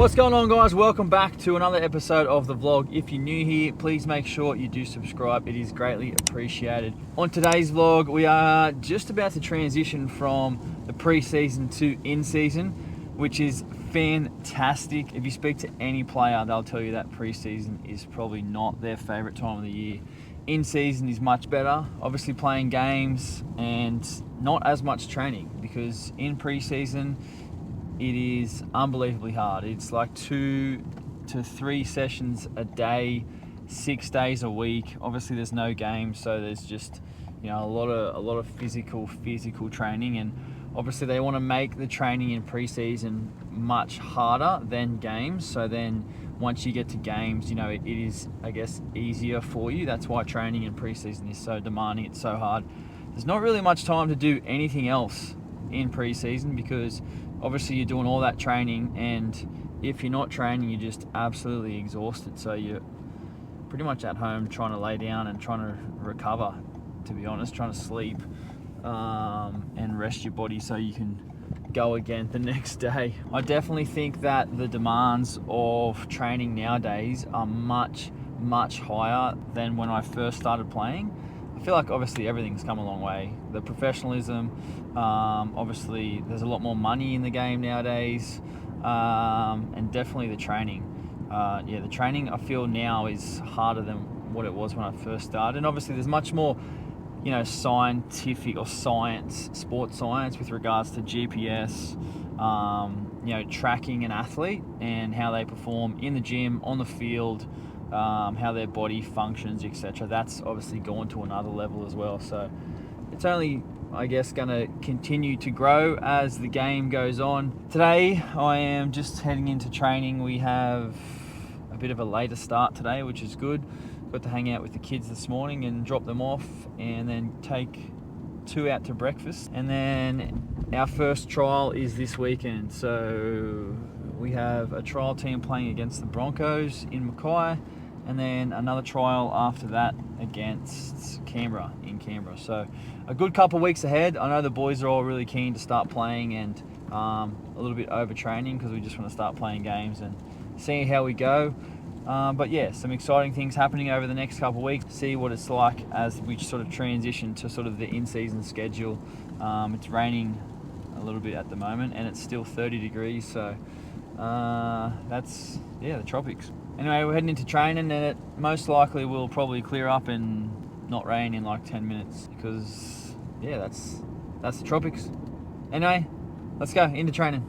What's going on, guys? Welcome back to another episode of the vlog. If you're new here, please make sure you do subscribe. It is greatly appreciated. On today's vlog, we are just about to transition from the pre-season to in-season, which is fantastic. If you speak to any player, they'll tell you that pre-season is probably not their favorite time of the year. In-season is much better, obviously playing games and not as much training, because in pre-season it is unbelievably hard. It's like 2 to 3 sessions a day, 6 days a week. Obviously there's no games, so there's just, you know, a lot of physical training, and obviously they want to make the training in pre-season much harder than games, so then once you get to games, you know, it is, I guess, easier for you. That's why training in pre-season is so demanding, it's so hard. There's not really much time to do anything else in pre-season, because obviously you're doing all that training, and if you're not training, you're just absolutely exhausted. So you're pretty much at home trying to lay down and trying to recover, to be honest, trying to sleep and rest your body so you can go again the next day. I definitely think that the demands of training nowadays are much higher than when I first started playing. I feel like obviously everything's come a long way. The professionalism, obviously there's a lot more money in the game nowadays, and definitely the training. The training I feel now is harder than what it was when I first started. And obviously there's much more, you know, scientific or sports science with regards to GPS, you know, tracking an athlete and how they perform in the gym, on the field, how their body functions, etc. That's obviously gone to another level as well. So it's only, I guess, going to continue to grow as the game goes on. Today I am just heading into training. We have a bit of a later start today, which is good. Got to hang out with the kids this morning and drop them off, and then take 2 out to breakfast. And then our first trial is this weekend. So we have a trial team playing against the Broncos in Mackay, and then another trial after that against Canberra in Canberra. So a good couple of weeks ahead. I know the boys are all really keen to start playing, and a little bit overtraining because we just want to start playing games and seeing how we go. But yeah, some exciting things happening over the next couple of weeks. See what it's like as we sort of transition to sort of the in-season schedule. It's raining a little bit at the moment, and it's still 30 degrees, so that's, yeah, the tropics. Anyway, we're heading into training, and it most likely will probably clear up and not rain in like 10 minutes, because yeah, that's the tropics. Anyway, let's go into training.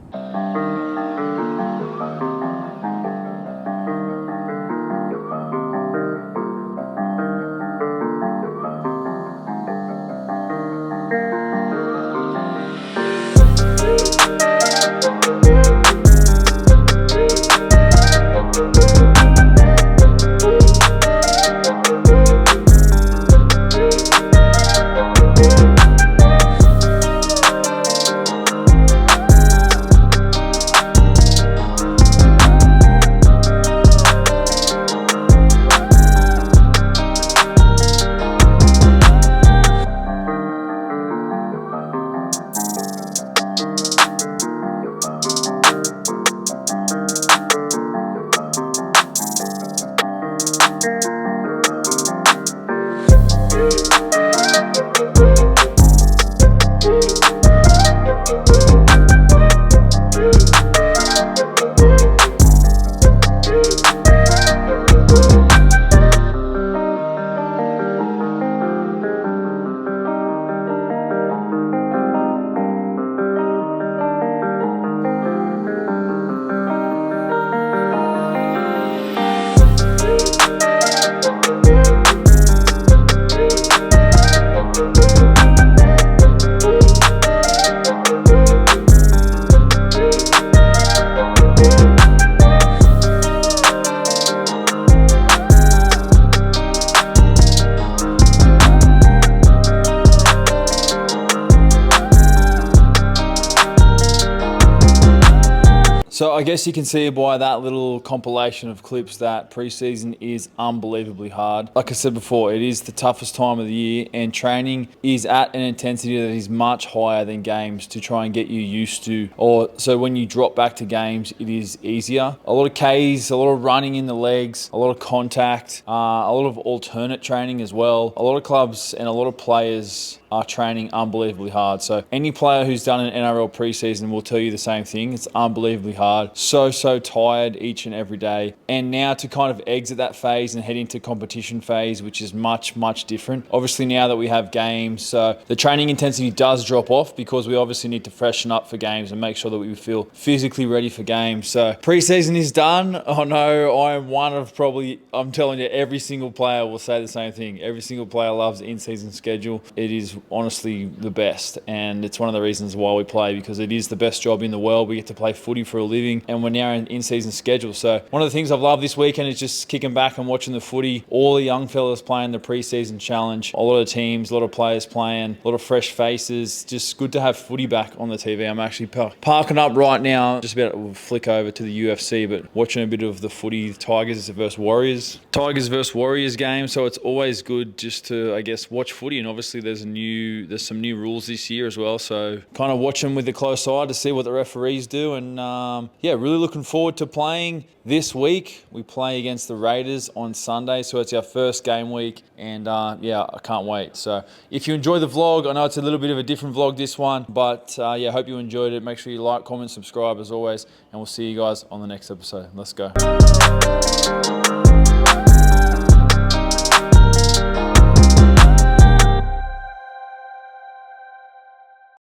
So I guess you can see by that little compilation of clips that preseason is unbelievably hard. Like I said before, it is the toughest time of the year, and training is at an intensity that is much higher than games to try and get you used to. Or so when you drop back to games, it is easier. A lot of Ks, a lot of running in the legs, a lot of contact, a lot of alternate training as well. A lot of clubs and a lot of players are training unbelievably hard. So any player who's done an NRL preseason will tell you the same thing. It's unbelievably hard. So tired each and every day. And now to kind of exit that phase and head into competition phase, which is much different. Obviously now that we have games, the training intensity does drop off because we obviously need to freshen up for games and make sure that we feel physically ready for games. So preseason is done. Oh no, I am one of probably, I'm telling you, every single player will say the same thing. Every single player loves the in-season schedule. It is honestly the best, and it's one of the reasons why we play, because it is the best job in the world. We get to play footy for a living, and we're now in in-season schedule. So one of the things I've loved this weekend is just kicking back and watching the footy. All the young fellas playing the pre-season challenge, a lot of teams, a lot of players playing, a lot of fresh faces. Just good to have footy back on the TV. I'm actually parking up right now, just about to flick over to the UFC, but watching a bit of the footy, Tigers versus Warriors. Tigers versus Warriors game, so it's always good just to, I guess, watch footy. And obviously there's some new rules this year as well, so kind of watch them with a close eye to see what the referees do. And yeah, really looking forward to playing this week. We play against the Raiders on Sunday, so it's our first game week, and yeah, I can't wait. So if you enjoy the vlog, I know it's a little bit of a different vlog this one, but yeah, hope you enjoyed it. Make sure you like, comment, subscribe as always, and we'll see you guys on the next episode. Let's go.